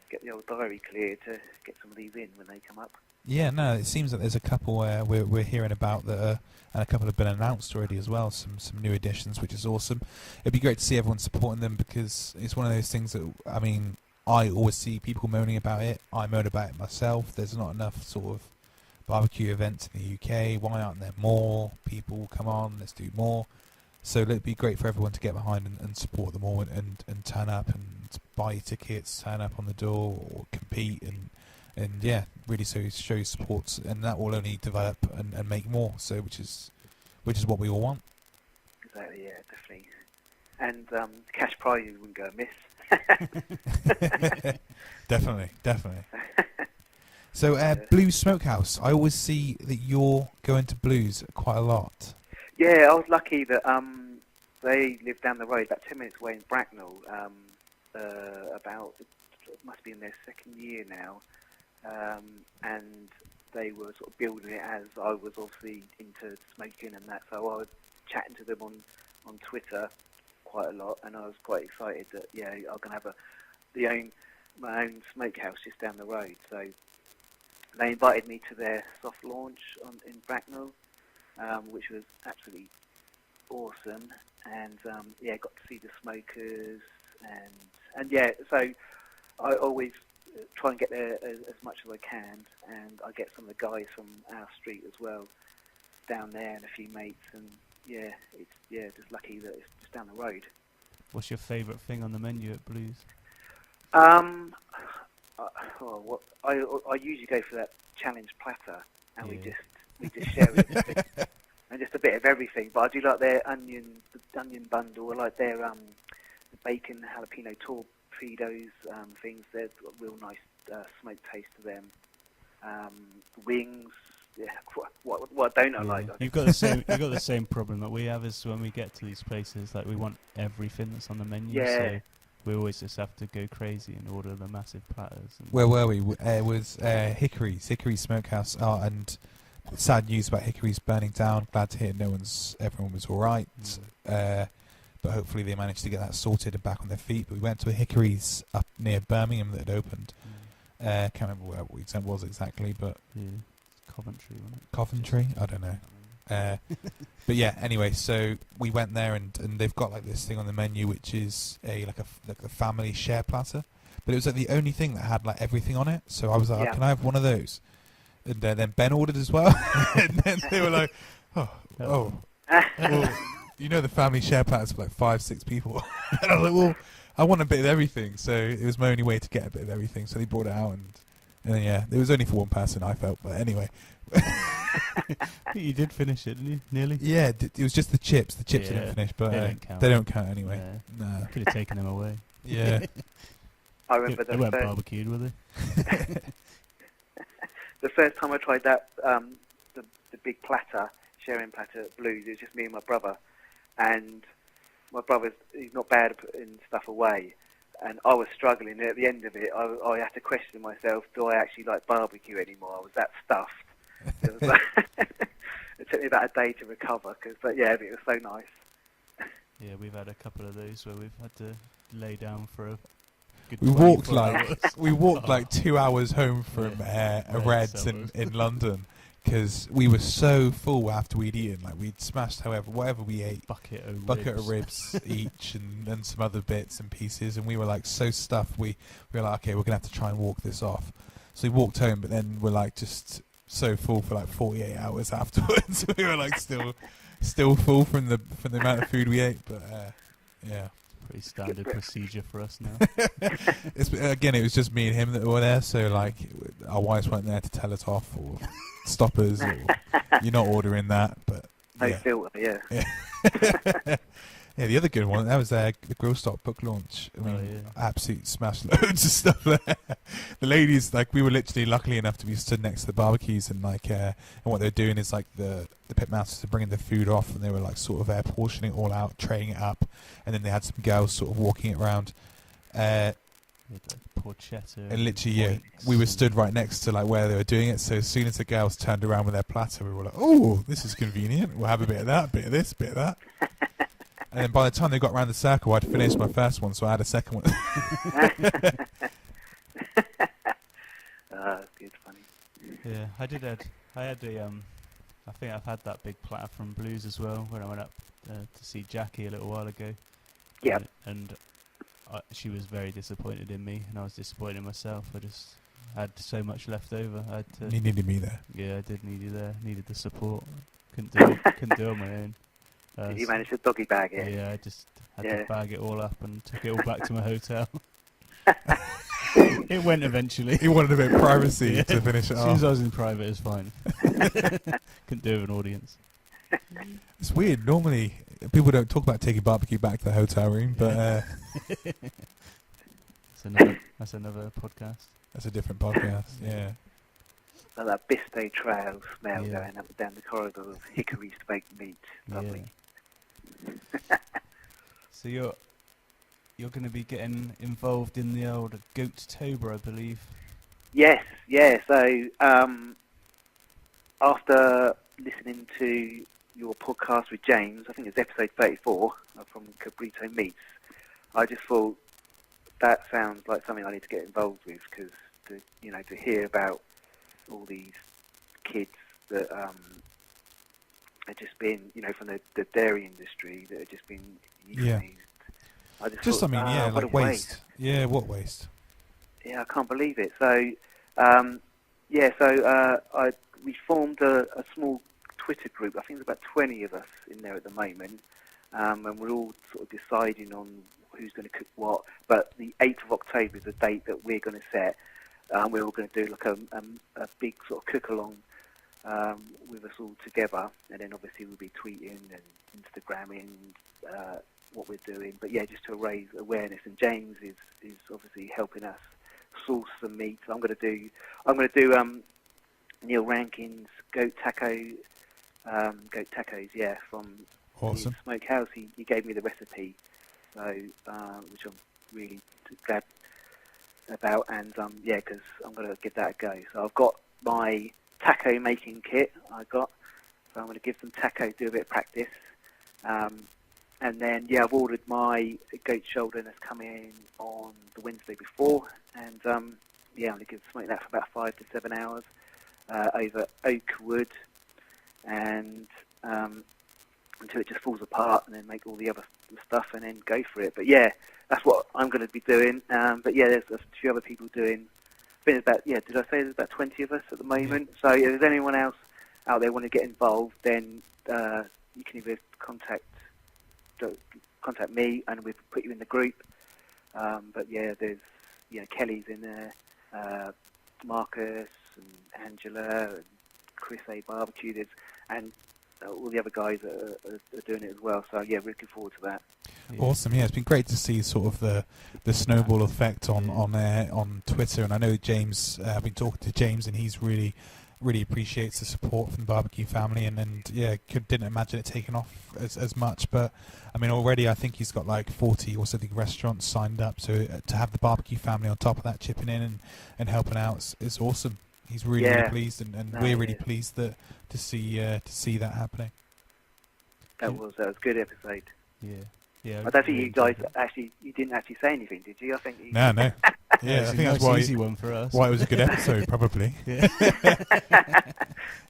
get the old diary clear to get some of these in when they come up. Yeah, no, it seems that there's a couple we're hearing about that, and a couple have been announced already as well. Some new additions, which is awesome. It'd be great to see everyone supporting them, because it's one of those things that, I mean, I always see people moaning about it. I moan about it myself. There's not enough sort of barbecue events in the UK. Why aren't there more people? Come on, let's do more. So it'd be great for everyone to get behind and support them all, and turn up and buy tickets, turn up on the door, or compete, and yeah, really show your support, and that will only develop and make more. So which is what we all want. Exactly, yeah, definitely. And cash prizes wouldn't go amiss. Definitely. So Blues Smokehouse, I always see that you're going to Blues quite a lot. Yeah, I was lucky that they live down the road, about 10 minutes away in Bracknell. It must be in their second year now, and they were sort of building it as I was obviously into smoking and that. So I was chatting to them on Twitter quite a lot, and I was quite excited that I'm gonna have my own smokehouse just down the road. So they invited me to their soft launch in Bracknell, which was absolutely awesome, and got to see the smokers, and so I always try and get there as much as I can, and I get some of the guys from our street as well down there, and a few mates, and it's just lucky that it's just down the road. What's your favourite thing on the menu at Blues? I usually go for that challenge platter, and we just share it, and just a bit of everything. But I do like their onion bundle. I like their the bacon jalapeno torpedoes things. They've got a real nice smoke taste to them. Wings. Yeah, what don't I like? You've got the same problem that we have as when we get to these places. Like, we want everything that's on the menu. Yeah. So we always just have to go crazy and order the massive platters. Where were we? It was Hickory Smokehouse. And sad news about Hickory's burning down. Glad to hear everyone was all right. But hopefully they managed to get that sorted and back on their feet. But we went to a Hickory's up near Birmingham that had opened. Can't remember where it was exactly, but Coventry, wasn't it? Coventry? I don't know. But yeah, anyway, so we went there, and they've got like this thing on the menu, which is a family share platter. But it was like the only thing that had like everything on it. So I was like, can I have one of those? And then Ben ordered as well. And then they were like, oh. Well, you know, the family share platters for like 5-6 people. And I was like, well, I want a bit of everything. So it was my only way to get a bit of everything. So they brought it out, and then it was only for one person, I felt. But anyway. You did finish it, didn't you? Nearly? Yeah, it was just the chips. The chips didn't finish, but they don't count anyway. No. Could have taken them away. Yeah. I remember they weren't barbecued, were they? The first time I tried that, the big platter, sharing platter at Blues, it was just me and my brother. And my he's not bad at putting stuff away. And I was struggling. At the end of it, I had to question myself, do I actually like barbecue anymore? I was that stuffed. It took me about a day to recover, but it was so nice. Yeah, we've had a couple of those where we've had to lay down for a good we walked like 2 hours home from Reds in London, because we were so full after we'd eaten. Like, we'd smashed whatever we ate, bucket of ribs each, and some other bits and pieces, and we were like so stuffed. We were like, okay, we're gonna have to try and walk this off. So we walked home, but then we're like just so full for like 48 hours afterwards. We were like still full from the amount of food we ate. But yeah, pretty standard procedure for us now. It was just me and him that were there, so like our wives weren't there to tell us off or stop us. Or, you're not ordering that, but no filter, yeah. Yeah, the other good one, that was the Grill Stop book launch. I mean, absolute smash loads of stuff there. The ladies, like, we were literally lucky enough to be stood next to the barbecues, and like, and what they're doing is like the pit masters are bringing the food off, and they were like sort of portioning it all out, traying it up, and then they had some girls sort of walking it around. Porchetta. And literally, we were stood right next to like where they were doing it. So as soon as the girls turned around with their platter, we were like, "Oh, this is convenient. We'll have a bit of that, bit of this, bit of that." And then by the time they got around the circle, I'd finished my first one, so I had a second one. Good, funny. Yeah, I had I think I've had that big platter from Blues as well when I went up to see Jackie a little while ago. Yeah. And she was very disappointed in me, and I was disappointed in myself. I just had so much left over. You needed me there. Yeah, I did need you there. Needed the support. Couldn't do it on my own. Did you manage to doggy bag it? Yeah, I just had to bag it all up and took it all back to my hotel. It went eventually. He wanted a bit of privacy to finish it off. As soon as I was in private, it's fine. Couldn't do it with an audience. It's weird. Normally, people don't talk about taking barbecue back to the hotel room, but that's another podcast. That's a different podcast. Yeah. Like that Biste Trail smell going up and down the corridor of hickory smoked meat. Lovely. Yeah. So you're going to be getting involved in the old Goat-tober, I believe. Yes, yeah. So after listening to your podcast with James, I think it's episode 34 from Cabrito Meats, I just thought that sounds like something I need to get involved with, because to hear about all these kids that are just been, from the dairy industry that have just been euthanized. I just thought, like waste. Yeah, what waste? Yeah, I can't believe it. So, we formed a small Twitter group. I think there's about 20 of us in there at the moment, and we're all sort of deciding on who's going to cook what. But the 8th of October is the date that we're going to set. We're all going to do like a big sort of cook-along with us all together, and then obviously we'll be tweeting and Instagramming what we're doing. But yeah, just to raise awareness. And James is obviously helping us source some meat. I'm going to do Neil Rankin's goat tacos, from awesome. his smokehouse. He gave me the recipe, so which I'm really glad about, and because I'm going to give that a go. So I've got my taco making kit. So I'm going to give some taco, do a bit of practice, and then I've ordered my goat shoulder, and that's coming on the Wednesday before, and I'm going to smoke that for about 5 to 7 hours over oak wood, and until it just falls apart, and then make all the other stuff, and then go for it. But yeah, that's what I'm going to be doing. But yeah, there's a few other people doing. I think there's did I say there's about 20 of us at the moment? So if there's anyone else out there want to get involved, then you can either contact me, and we'll put you in the group. But yeah, there's Kelly's in there, Marcus and Angela and Chris A Barbecue, and all the other guys are doing it as well. So yeah, looking forward to that. Yeah. Awesome. Yeah, it's been great to see sort of the snowball effect on Twitter, and I know James. I've been talking to James, and he's really appreciates the support from the barbecue family, and didn't imagine it taking off as much. But I mean, already I think he's got like 40 or something restaurants signed up. So to have the barbecue family on top of that, chipping in and helping out, is awesome. He's really pleased, and we're really pleased to see that happening. That was a good episode. Yeah. Yeah, I don't think really you guys enjoyed you didn't actually say anything, did you? I think you... No. it. Yeah, It's I a think that's nice, why easy one for us. it was a good episode, probably. Yeah.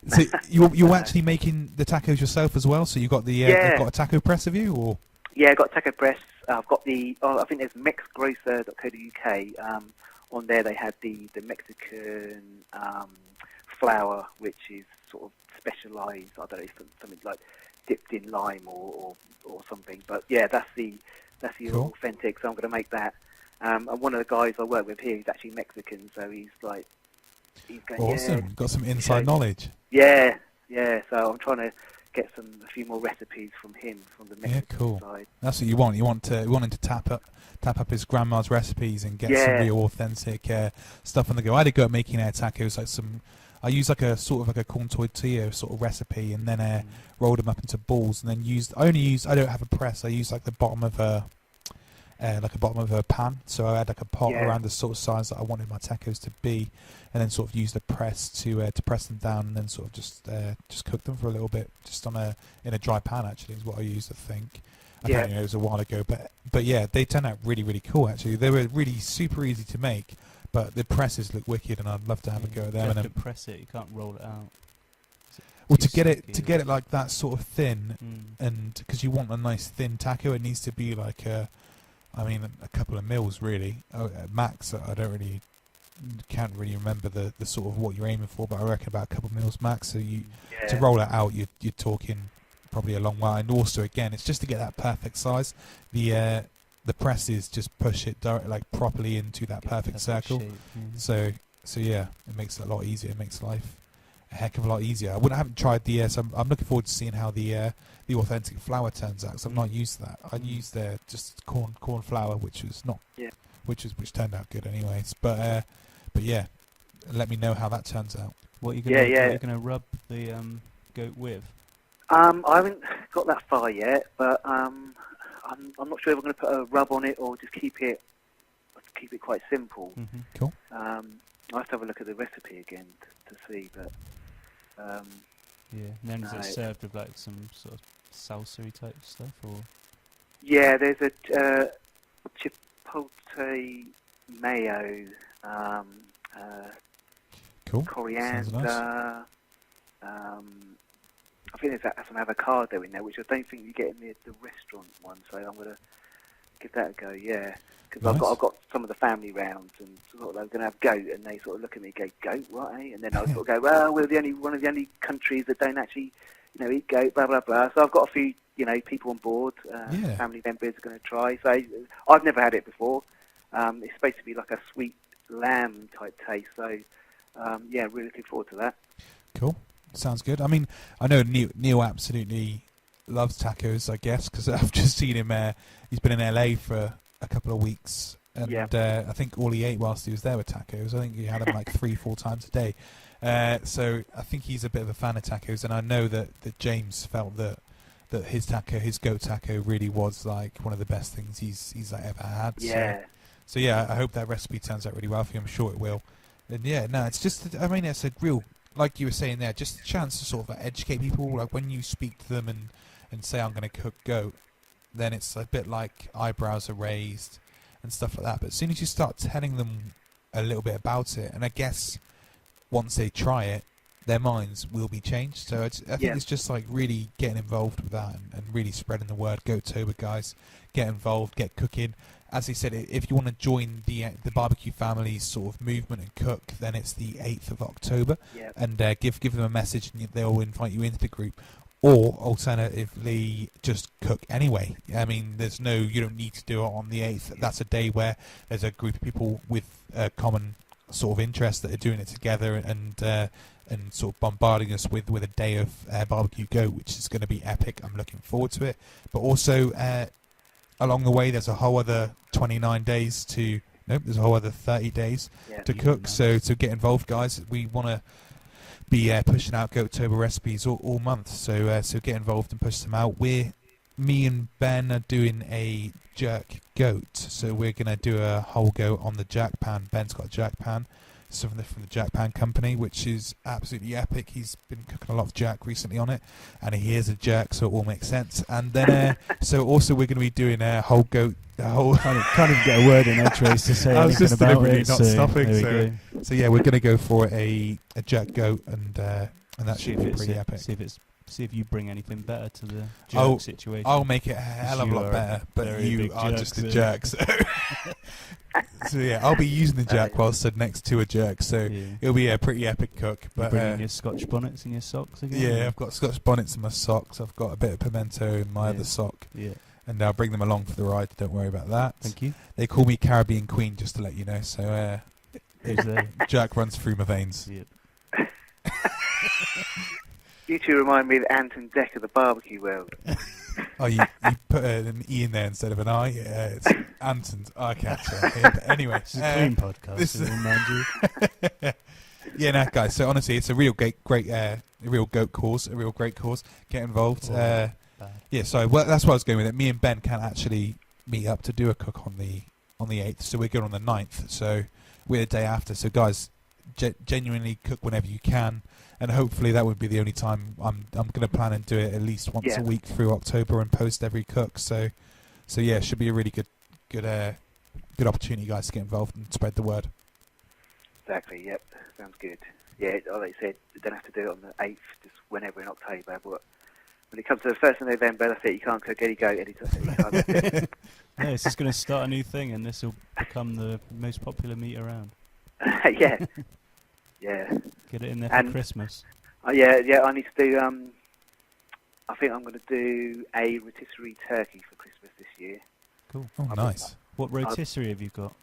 So you're actually making the tacos yourself as well. So you got the you've got a taco press, have you? Or Yeah, I've got taco press. I've got I think there's mexgrocer.co.uk. On there they had the Mexican flour, which is sort of specialised. I don't know, something like dipped in lime or something. But yeah, that's the Cool. authentic. So I'm going to make that. And one of the guys I work with here, he's actually Mexican, so he's going, awesome. yeah, Got some inside knowledge. yeah. So I'm trying to get a few more recipes from him, from the Mexican cool. side. That's what you want. You want him to tap up his grandma's recipes and get some real authentic stuff on the go. I had a go at making tacos. I used like a sort of like a corn tortilla sort of recipe, and then rolled them up into balls, and then I don't have a press. I use like the bottom of a pan. So I had like a pot around the sort of size that I wanted my tacos to be, and then sort of use the press to press them down, and then sort of just cook them for a little bit, just in a dry pan. Actually, is what I used. I think. I don't know, it was a while ago, but yeah, they turned out really, really cool. Actually, they were really super easy to make, but the presses look wicked, and I'd love to have a go at them. You have to press it. You can't roll it out. Well, to get it like that sort of thin, and because you want a nice thin taco, it needs to be like a couple of mils really, max. I can't really remember the sort of what you're aiming for, but I reckon about a couple of mils max. So to roll it out, you're talking probably a long while. And also, again, it's just to get that perfect size. The presses just push it properly into that perfect circle. Shape, So yeah, it makes it a lot easier. It makes life a heck of a lot easier. I haven't tried so I'm looking forward to seeing how the authentic flour turns out. So I've not used that. I used just corn flour, which was not, which turned out good anyways. But yeah, let me know how that turns out. What are you gonna rub the goat with? I haven't got that far yet, but I'm not sure if I'm going to put a rub on it or just keep it quite simple. Mm-hmm. Cool. I have to have a look at the recipe again to see, but and then is it served with like some sort of salsa type stuff, or? Yeah, there's a chipotle mayo, cool. coriander. Nice. I think there's some avocado in there, which I don't think you get in the restaurant one. So I'm going to give that a go. Yeah, because I've got some of the family round, and sort of they're going to have goat, and they sort of look at me and go, "Goat, what?" Eh? And then I sort of go, "Well, we're one of the only countries that don't actually, eat goat." Blah blah blah. So I've got a few, people on board. Family members are going to try. So I've never had it before. It's supposed to be like a sweet lamb type taste. So really looking forward to that. Cool. Sounds good. I mean, I know Neil absolutely loves tacos, I guess, because I've just seen him. He's been in LA for a couple of weeks, and I think all he ate whilst he was there were tacos. I think he had them like 3-4 times a day. So I think he's a bit of a fan of tacos, and I know that James felt that his goat taco, really was like one of the best things he's ever had. Yeah. So I hope that recipe turns out really well for you. I'm sure it will. And it's just, it's a real, like you were saying there, just a chance to sort of educate people. Like when you speak to them and say, I'm going to cook goat, then it's a bit like eyebrows are raised and stuff like that. But as soon as you start telling them a little bit about it, and I guess once they try it, their minds will be changed. So I think it's just like really getting involved with that and really spreading the word. Goattober, guys, get involved, get cooking. As he said, if you want to join the barbecue family's sort of movement and cook, then it's the 8th of October, and give them a message, and they'll invite you into the group. Or alternatively, just cook anyway. I mean, you don't need to do it on the 8th. That's a day where there's a group of people with a common sort of interest that are doing it together and sort of bombarding us with a day of barbecue goat, which is going to be epic. I'm looking forward to it. But also, along the way, there's a whole other 29 days there's a whole other 30 days to cook. Nice. So get involved, guys. We want to be pushing out Goattober recipes all month. So get involved and push them out. Me and Ben are doing a jerk goat. So we're going to do a whole goat on the jack pan. Ben's got a jack pan. some from the Jack Pan Company, which is absolutely epic. He's been cooking a lot of Jack recently on it, and he is a Jack, so it all makes sense. And then, so also we're going to be doing a whole goat. Can't even get a word in edgeways to say anything about it. Not stopping. So yeah, we're going to go for a Jack goat, and that should be pretty epic. See if you bring anything better to the jerk situation. I'll make it a hell of a lot better, but you are just a jerk. So yeah, I'll be using the Jack while stood next to a jerk, so it'll be a pretty epic cook. But bringing your Scotch bonnets and your socks again? Yeah, I've got Scotch bonnets in my socks. I've got a bit of pimento in my other sock. Yeah. And I'll bring them along for the ride. Don't worry about that. Thank you. They call me Caribbean Queen, just to let you know. So Jack runs through my veins. Yep. You two remind me of Ant and Dec of the barbecue world. Oh, you put an E in there instead of an I? Yeah, it's Anton's. I can't say it. Anyway. It's a clean podcast, remind you. Yeah, no, guys. So honestly, it's a real great cause. Get involved. Yeah, so that's why I was going with it. Me and Ben can't actually meet up to do a cook on the 8th, so we're going on the 9th. So we're the day after. So guys, genuinely cook whenever you can. And hopefully that would be the only time. I'm going to plan and do it at least once a week through October and post every cook. So yeah, it should be a really good opportunity, guys, to get involved and spread the word. Exactly. Yep. Sounds good. Yeah, like I said, you don't have to do it on the 8th, just whenever in October. But when it comes to the 1st of November, that's it. You can't cook any goat anytime. Yeah, it's just going to start a new thing, and this will become the most popular meat around. Yeah. Yeah. Get it in there for Christmas. Yeah, I need to do, I think I'm going to do a rotisserie turkey for Christmas this year. Cool. Oh, nice. What rotisserie have you got?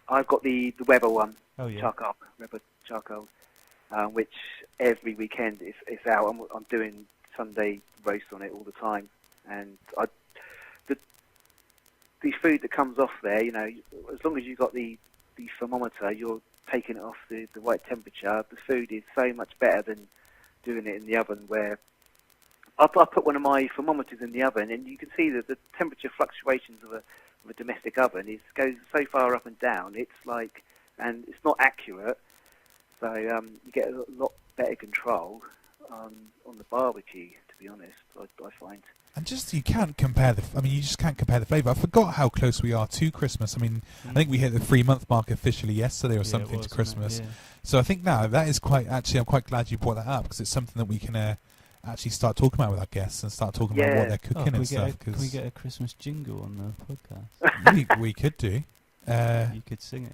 I've got the Weber one. Oh, yeah. Charcoal. Weber charcoal. Which every weekend it's out. I'm doing Sunday roast on it all the time. And the food that comes off there, you know, as long as you've got the thermometer, you're taking it off the right temperature. The food is so much better than doing it in the oven, where I put one of my thermometers in the oven, and you can see that the temperature fluctuations of a domestic oven goes so far up and down. It's like, and it's not accurate, so you get a lot better control on the barbecue. To be honest, I find. And just you can't compare you just can't compare the flavour. I forgot how close we are to Christmas. I mean, I think we hit the 3-month mark officially yesterday or something to Christmas. Yeah. So I think now that is I'm quite glad you brought that up, because it's something that we can actually start talking about with our guests and start talking about what they're cooking and stuff. Can we get a Christmas jingle on the podcast? we could do. You could sing it.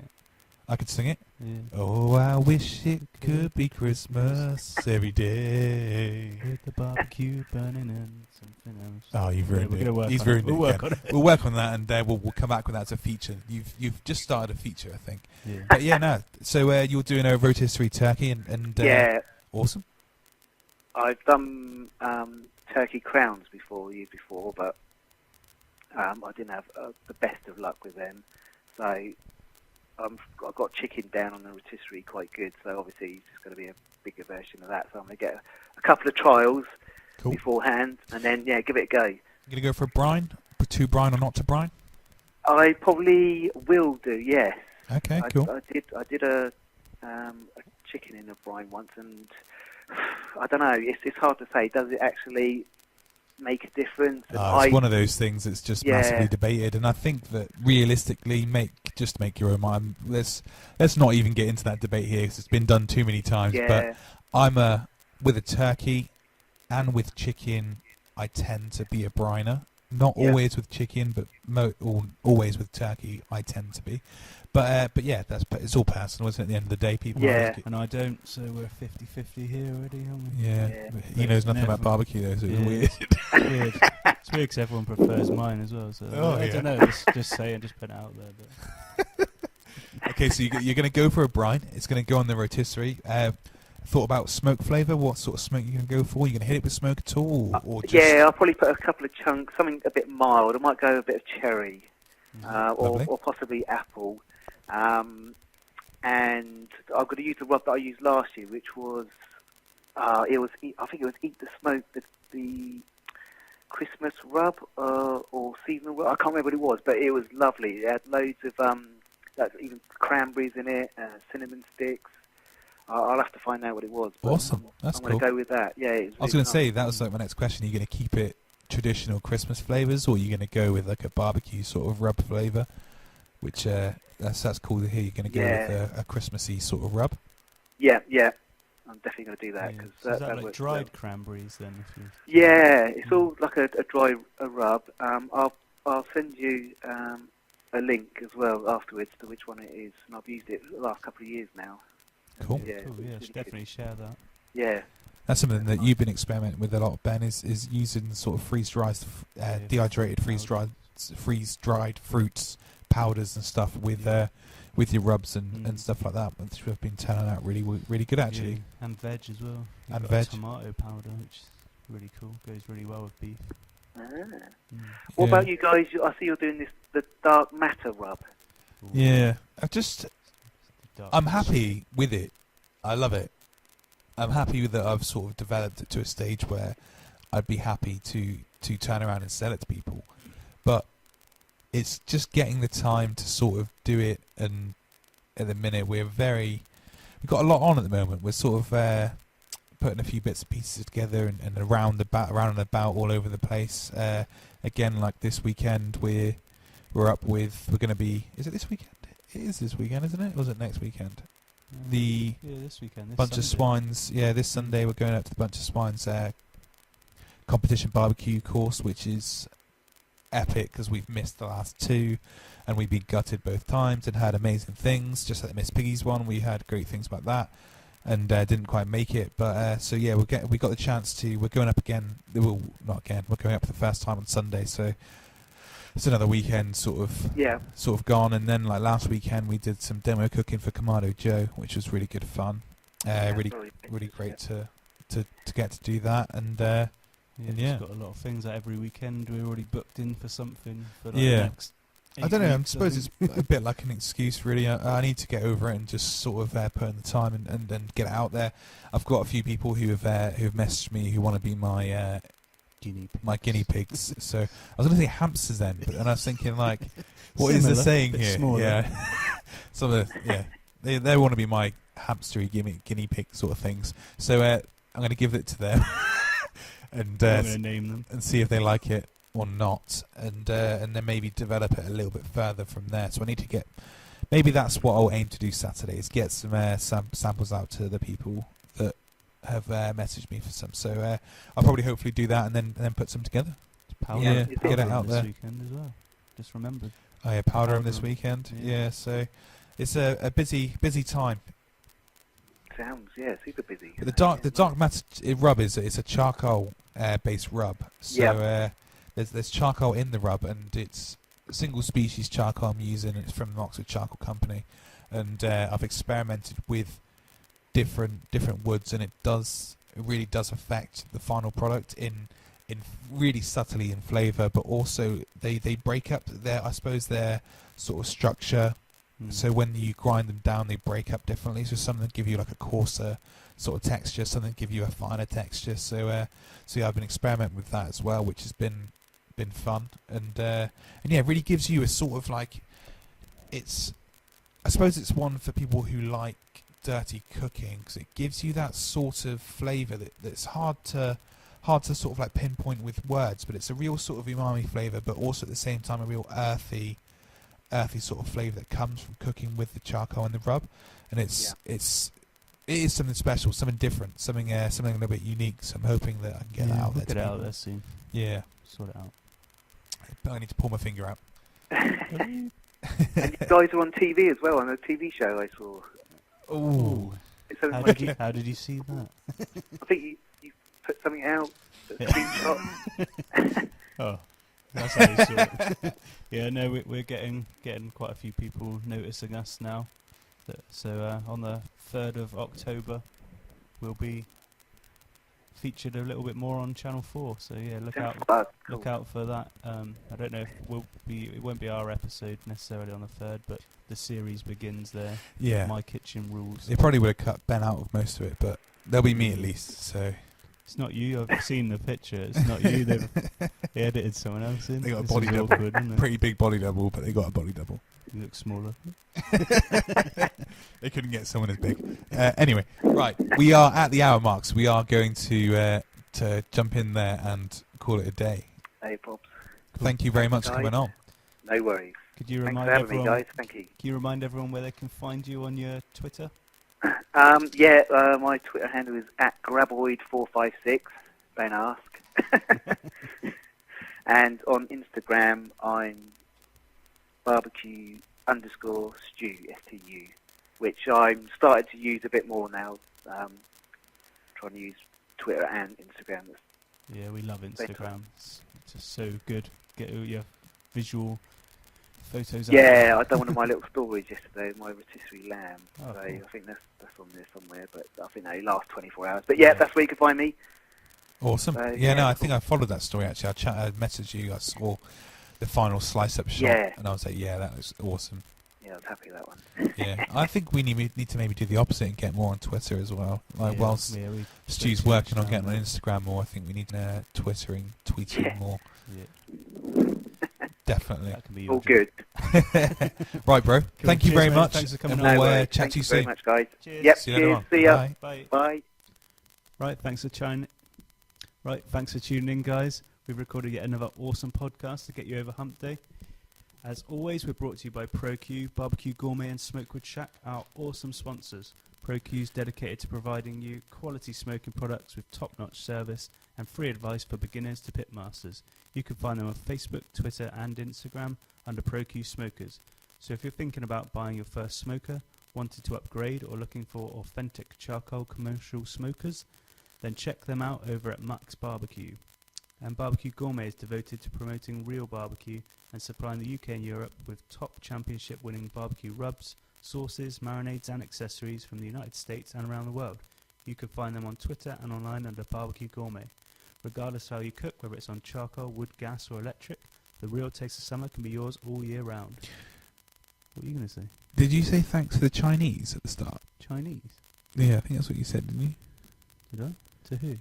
I could sing it? Yeah. Oh, I wish it could be Christmas every day. With the barbecue burning and something else. Oh, you've ruined it. He's ruined it. We'll work on it. We'll work on that, and we'll come back with that as a feature. You've just started a feature, I think. Yeah. But yeah, no. So you're doing a rotisserie turkey, and yeah, awesome. I've done turkey crowns years before, but I didn't have the best of luck with them. So I've got chicken down on the rotisserie quite good, so obviously it's just going to be a bigger version of that. So I'm going to get a couple of trials beforehand, and then give it a go. You going to go for a brine, to brine or not to brine? I probably will do, yes. Okay, cool. I did a chicken in a brine once, and I don't know. It's hard to say. Does it actually make a difference? It's one of those things that's just massively debated, and I think that realistically, make your own mind. Let's not even get into that debate here, because it's been done too many times. But I'm with a turkey and with chicken, I tend to be a briner. Not always with chicken, but always with turkey, I tend to be. But yeah, it's all personal, isn't it? At the end of the day, people. Yeah. And I don't, so we're 50-50 here already, aren't we? Yeah. He knows nothing about barbecue, though, so it's weird. It's weird. It's weird because everyone prefers mine as well. So I don't know. Just say and just put it out there. But. Okay, so you're going to go for a brine. It's going to go on the rotisserie. Thought about smoke flavour? What sort of smoke are you going to go for? Are you going to hit it with smoke at all? Or just... Yeah, I'll probably put a couple of chunks, something a bit mild. I might go a bit of cherry or possibly apple. And I'm going to use the rub that I used last year, which was, I think it was Eat the Smoke, the Christmas rub or seasonal rub. I can't remember what it was, but it was lovely. It had loads of, even cranberries in it, cinnamon sticks. I'll have to find out what it was. Awesome. That's I'm cool. going to go with that. Yeah, I was going to say, that was like my next question. Are you going to keep it traditional Christmas flavours, or are you going to go with like a barbecue sort of rub flavour? Which that's cool to hear. You're going to go with a Christmassy sort of rub. Yeah. I'm definitely going to do that. Cause so is that that like works dried well. cranberries then? Yeah, it's all like a dry rub. I'll send you a link as well afterwards to which one it is, and I've used it for the last couple of years now. Cool. Yeah, Cool, yeah, should definitely share that. Yeah. That's something that you've been experimenting with a lot, Ben, is using sort of freeze-dried, dehydrated freeze-dried fruits, powders and stuff with your rubs and stuff like that, which have been turning out really, really good actually. Yeah. And veg as well. You've And got veg. tomato powder, which is really cool. Goes really well with beef. What about you guys? I see you're doing the dark matter rub. Ooh. Yeah, Dark I'm happy with it. I love it. I'm happy with that. I've sort of developed it to a stage where I'd be happy to turn around and sell it to people, but it's just getting the time to sort of do it. And at the minute, we've got a lot on at the moment. We're sort of putting a few bits and pieces together and around and about all over the place. Again, like this weekend, we're going to be. Is it this weekend? It is this weekend, isn't it? Or was it next weekend? This weekend. This Bunch Sunday. of Swines. Yeah, this Sunday we're going up to the Bunch of Swines competition barbecue course, which is epic because we've missed the last two, and we've been gutted both times and had amazing things. Just like the Miss Piggy's one, we had great things about that, and didn't quite make it. But so yeah, we got the chance to. We're going up again. Well, not again. We're going up for the first time on Sunday, so it's another weekend sort of gone. And then like last weekend we did some demo cooking for Kamado Joe, which was really good fun. Really great to get to do that. And we've got a lot of things that every weekend we're already booked in for something for like Yeah. the next 8 I don't know. I weeks, suppose think. it's a bit like an excuse, really. I need to get over it and just sort of put in the time and get it out there. I've got a few people who've messaged me who want to be my guinea pigs. So I was going to say hamsters then, and I was thinking like, what is the saying bit here? smaller. Yeah, they want to be my hamstery guinea pig sort of things. So I'm going to give it to them and I'm going to name them and see if they like it or not, and then maybe develop it a little bit further from there. So I need to get. Maybe that's what I'll aim to do Saturday, is get some samples out to the people that have messaged me for some. So I'll probably hopefully do that and then put some together. Powder, get it out this there. weekend as well. Just remembered. Oh yeah, powder 'em this weekend. Yeah. Yeah, so it's a busy time. Sounds super busy. But the dark matter rub is it's a charcoal based rub. So there's charcoal in the rub, and it's a single species charcoal I'm using. It's from the Oxford Charcoal Company, and I've experimented with different woods, and it really does affect the final product in really subtly in flavour, but also they break up their sort of structure. So when you grind them down, they break up differently. So some of them give you like a coarser sort of texture, some of them give you a finer texture. So yeah, I've been experimenting with that as well, which has been fun, and yeah, it really gives you a sort of like, I suppose it's one for people who like dirty cooking, because it gives you that sort of flavour that's hard to sort of like pinpoint with words, but it's a real sort of umami flavour, but also at the same time a real earthy sort of flavour that comes from cooking with the charcoal and the rub, and it is something special, something different, something a little bit unique. So I'm hoping that I can get that out there. Get it out there soon. Yeah, Sort it out. but I need to pull my finger out. And you guys are on TV as well, on a TV show I saw. Ooh. How did you see that? I think you put something out, a screenshot. Oh, that's how you saw it. Yeah, no, we're getting quite a few people noticing us now. So on the 3rd of October, we'll be featured a little bit more on Channel 4. So yeah, look out for that. I don't know if it won't be our episode necessarily on the 3rd, but the series begins there. Yeah. My Kitchen Rules. They probably would have cut Ben out of most of it, but there'll be me at least. So It's not you. I've seen the picture. It's not you. They edited someone else in. They got a This body is double. awkward, isn't it? Pretty big body double, but they got a body double. You look smaller. They couldn't get someone as big. Anyway, right. We are at the hour marks. We are going to jump in there and call it a day. Hey, Bob. Thank you very much for coming on. No worries. Could you Thanks remind for having everyone? me, guys. Thank you. Can you remind everyone where they can find you on your Twitter? My Twitter handle is @graboid456. Don't ask. And on Instagram, I'm BBQ_Stu, STU, which I'm started to use a bit more now. Trying to use Twitter and Instagram. Yeah, we love Instagram. It's just so good. Get all your visual photos. Yeah, I done one of my little stories yesterday, my rotisserie lamb. Oh, So cool. I think that's on there somewhere, but I think they last 24 hours. But yeah, that's where you can find me. Awesome. I think I followed that story actually. I messaged you. I saw the final slice-up shot, and I was like, "Yeah, that was awesome." Yeah, I was happy with that one. Yeah, I think we need to maybe do the opposite and get more on Twitter as well. Like whilst Stu's working on getting on Instagram more, I think we need tweeting more. Yeah. Definitely. That can be All good. Right, bro. Cool. Thank you Cheers, very mate. much. Thanks for coming and on. we'll chat Thank to you you very soon. much, guys. Cheers. Yep. See you later Cheers. on. See ya. Bye. Bye. Bye. Right, thanks for tuning in, guys. We've recorded yet another awesome podcast to get you over Hump Day. As always, we're brought to you by ProQ, BBQ Gourmet and Smokewood Shack, our awesome sponsors. ProQ is dedicated to providing you quality smoking products with top-notch service and free advice for beginners to pitmasters. You can find them on Facebook, Twitter and Instagram under ProQ Smokers. So if you're thinking about buying your first smoker, wanted to upgrade or looking for authentic charcoal commercial smokers, then check them out over at Max Barbecue. And BBQ Gourmet is devoted to promoting real barbecue and supplying the UK and Europe with top championship-winning barbecue rubs, sauces, marinades and accessories from the United States and around the world. You can find them on Twitter and online under BBQ Gourmet. Regardless of how you cook, whether it's on charcoal, wood, gas or electric, the real taste of summer can be yours all year round. What are you going to say? Did you say thanks to the Chinese at the start? Chinese? Yeah, I think that's what you said, didn't you? Did I? To who?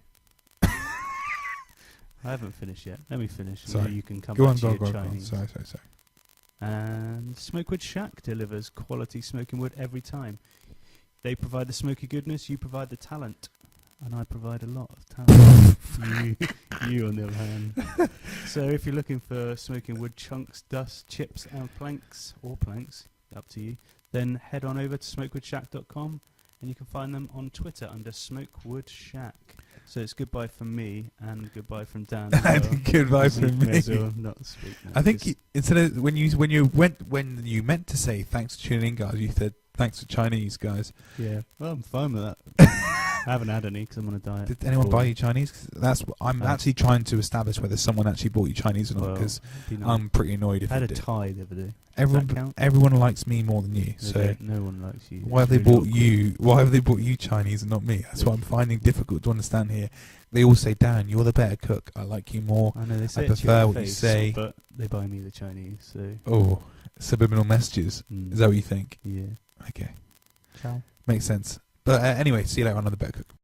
I haven't finished yet. Let me finish. Sorry. Maybe you can come Go back on, to go your on. Chinese. Sorry. And Smokewood Shack delivers quality smoking wood every time. They provide the smoky goodness, you provide the talent. And I provide a lot of talent. you on the other hand. So if you're looking for smoking wood chunks, dust, chips and planks, up to you, then head on over to smokewoodshack.com and you can find them on Twitter under Smokewood Shack. So it's goodbye from me and goodbye from Dan. And goodbye from me. Not speak now, I think instead of when you meant to say thanks for tuning in, guys, you said thanks for Chinese, guys. Yeah, well, I'm fine with that. I haven't had any because I'm on a diet. Did anyone buy you Chinese? 'Cause that's what I'm actually trying to establish whether someone actually bought you Chinese or not. Because I'm pretty annoyed if I had a they did. tie the other day. Everyone likes me more than you. So no one likes you. why have they bought you? Why have they bought you Chinese and not me? That's what I'm finding difficult to understand here. They all say, "Dan, you're the better cook. I like you more. I know they say I prefer what you say." but they buy me the Chinese. So Oh, subliminal messages. Is that what you think? Yeah. Okay, Ciao. makes sense. But anyway, see you later on the Better Cook.